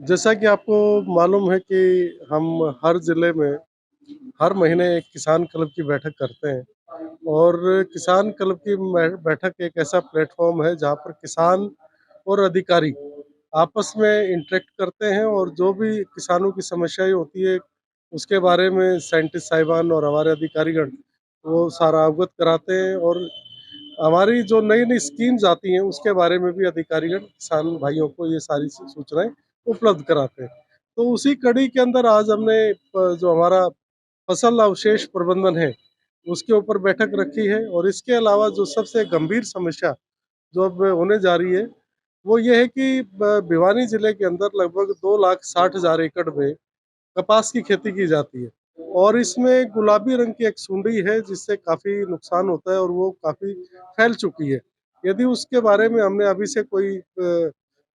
जैसा कि आपको मालूम है कि हम हर ज़िले में हर महीने एक किसान क्लब की बैठक करते हैं और किसान क्लब की बैठक एक ऐसा प्लेटफॉर्म है जहाँ पर किसान और अधिकारी आपस में इंटरेक्ट करते हैं और जो भी किसानों की समस्याएं होती है उसके बारे में साइंटिस्ट साहिबान और हमारे अधिकारीगण वो सारा अवगत कराते हैं और हमारी जो नई नई स्कीम्स आती हैं उसके बारे में भी अधिकारीगण किसान भाइयों को ये सारी सूचनाएं उपलब्ध कराते हैं। तो उसी कड़ी के अंदर आज हमने जो हमारा फसल अवशेष प्रबंधन है उसके ऊपर बैठक रखी है और इसके अलावा जो सबसे गंभीर समस्या जो अब होने जा रही है वो ये है कि भिवानी जिले के अंदर लगभग 2,60,000 एकड़ में कपास की खेती की जाती है और इसमें गुलाबी रंग की एक सुंडी है जिससे काफ़ी नुकसान होता है और वो काफ़ी फैल चुकी है। यदि उसके बारे में हमने अभी से कोई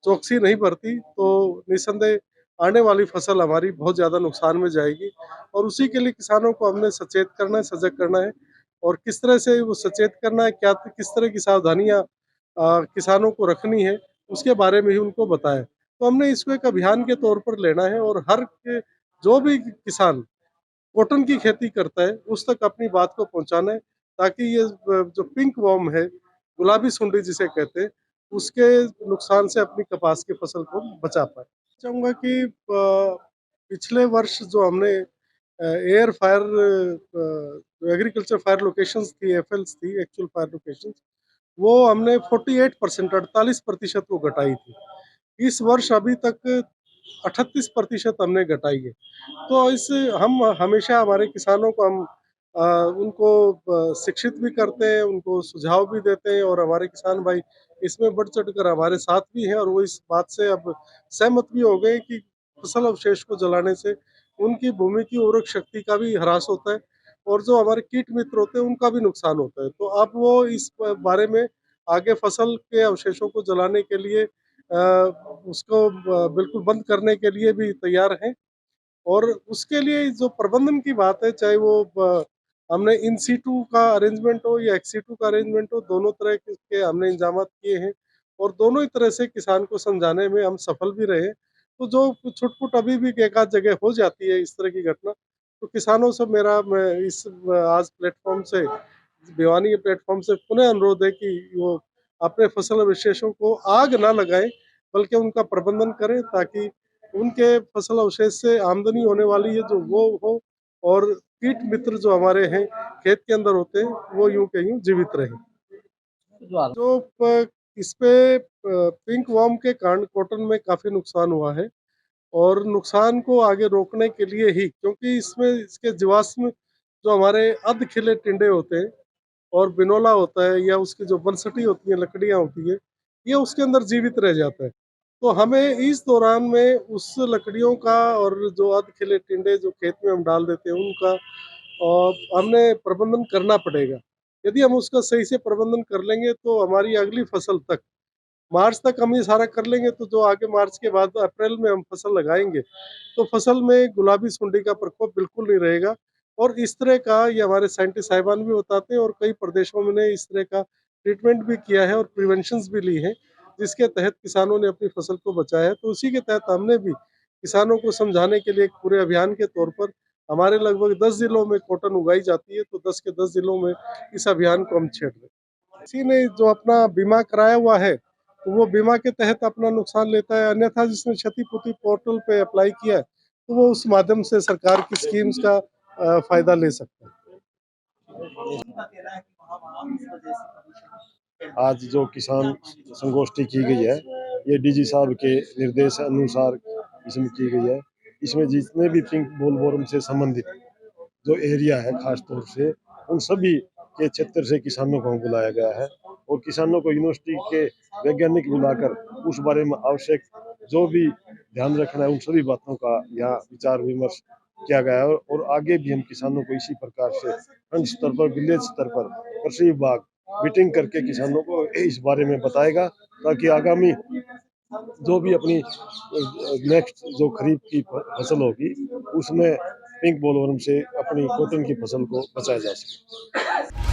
चौकसी नहीं बरती तो निस्संदेह आने वाली फसल हमारी बहुत ज़्यादा नुकसान में जाएगी और उसी के लिए किसानों को हमने सचेत करना है, सजग करना है और किस तरह से वो सचेत करना है, क्या किस तरह की सावधानियाँ किसानों को रखनी है, उसके बारे में ही उनको बताया। तो हमने इसको एक अभियान के तौर पर लेना है और हर के जो भी किसान कॉटन की खेती करता है उस तक अपनी बात को पहुंचाना है ताकि ये जो पिंक वॉर्म है गुलाबी सुंडी जिसे कहते हैं उसके नुकसान से अपनी कपास की फसल को बचा पाए। चाहूंगा कि पिछले वर्ष जो हमने air fire agriculture fire locations थी, एफएल्स थी, एक्चुअल फायर लोकेशंस, वो हमने 48% 48% वो घटाई थी। इस वर्ष अभी तक 38% हमने घटाई है। तो इस हम हमेशा हमारे किसानों को हम उनको शिक्षित भी करते हैं, उनको सुझाव भी देते हैं और हमारे किसान भाई इसमें बढ़-चढ़ कर हमारे साथ भी हैं और वो इस बात से अब सहमत भी हो गए कि फसल अवशेष को जलाने से उनकी भूमि की उर्वरक शक्ति का भी ह्रास होता है और जो हमारे कीट मित्र होते हैं उनका भी नुकसान होता है। तो अब वो इस बारे में आगे फसल के अवशेषों को जलाने के लिए उसको बिल्कुल बंद करने के लिए भी तैयार हैं और उसके लिए जो प्रबंधन की बात है, चाहे वो हमने इन सीटू का अरेंजमेंट हो या एक्स सीटू का अरेंजमेंट हो, दोनों तरह के हमने इंतजामात किए हैं और दोनों ही तरह से किसान को समझाने में हम सफल भी रहे। तो जो छुट-पुट अभी भी एक आध जगह हो जाती है इस तरह की घटना, तो किसानों से मेरा मैं इस आज प्लेटफ़ॉर्म से भिवानी के प्लेटफ़ॉर्म से पुनः अनुरोध है कि वो अपने फसल अवशेषों को आग ना लगाएँ, बल्कि उनका प्रबंधन करें ताकि उनके फसल अवशेष से आमदनी होने वाली है जो वो हो और कीट मित्र जो हमारे हैं खेत के अंदर होते हैं वो यूं के यूं जीवित रहें। जो इस पे पिंक वर्म के कारण कॉटन में काफी नुकसान हुआ है और नुकसान को आगे रोकने के लिए ही क्योंकि इसमें इसके जीवाश्म जो हमारे अर्ध खिले टिंडे होते हैं और बिनोला होता है या उसकी जो बलसटी होती है, लकड़ियाँ होती है, ये उसके अंदर जीवित रह जाता है। तो हमें इस दौरान में उस लकड़ियों का और जो अधखिले टिंडे जो खेत में हम डाल देते हैं उनका हमने प्रबंधन करना पड़ेगा। यदि हम उसका सही से प्रबंधन कर लेंगे तो हमारी अगली फसल तक मार्च तक हम ये सारा कर लेंगे तो जो आगे मार्च के बाद अप्रैल में हम फसल लगाएँगे, तो फसल में गुलाबी सुंडी का प्रकोप बिल्कुल नहीं रहेगा और इस तरह का ये हमारे साइंटिस्ट साहिबान भी बताते हैं और कई प्रदेशों में ने इस तरह का ट्रीटमेंट भी किया है और प्रिवेंशंस भी ली हैं, जिसके तहत किसानों ने अपनी फसल को बचाया है। तो उसी के तहत हमने भी किसानों को समझाने के लिए एक पूरे अभियान के तौर पर हमारे लगभग 10 जिलों में कॉटन उगाई जाती है, तो 10 के 10 जिलों में इस अभियान को हम छेड़ रहे हैं। किसी ने जो अपना बीमा कराया हुआ है, तो वो बीमा के तहत अपना नुकसान लेता है, अन्यथा जिसने क्षति-पूर्ति पोर्टल पे अप्लाई किया है, तो वो उस माध्यम से सरकार की स्कीम्स का फ़ायदा ले सकता है। आज जो किसान संगोष्ठी की गई है, ये डीजी साहब के निर्देश अनुसार इसमें की गई है। इसमें जितने भी पिंक बोलवर्म से संबंधित जो एरिया है खास तौर से, उन सभी के क्षेत्र से किसानों को बुलाया गया है और किसानों को यूनिवर्सिटी के वैज्ञानिक बुलाकर उस बारे में आवश्यक जो भी ध्यान रखना है उन सभी बातों का यहाँ विचार विमर्श किया गया है और आगे भी हम किसानों को इसी प्रकार से खंड स्तर पर, विलेज स्तर पर कृषि विभाग मीटिंग करके किसानों को इस बारे में बताएगा ताकि आगामी जो भी अपनी नेक्स्ट जो खरीफ की फसल होगी उसमें पिंक बोलवर्म से अपनी कॉटन की फसल को बचाया जा सके।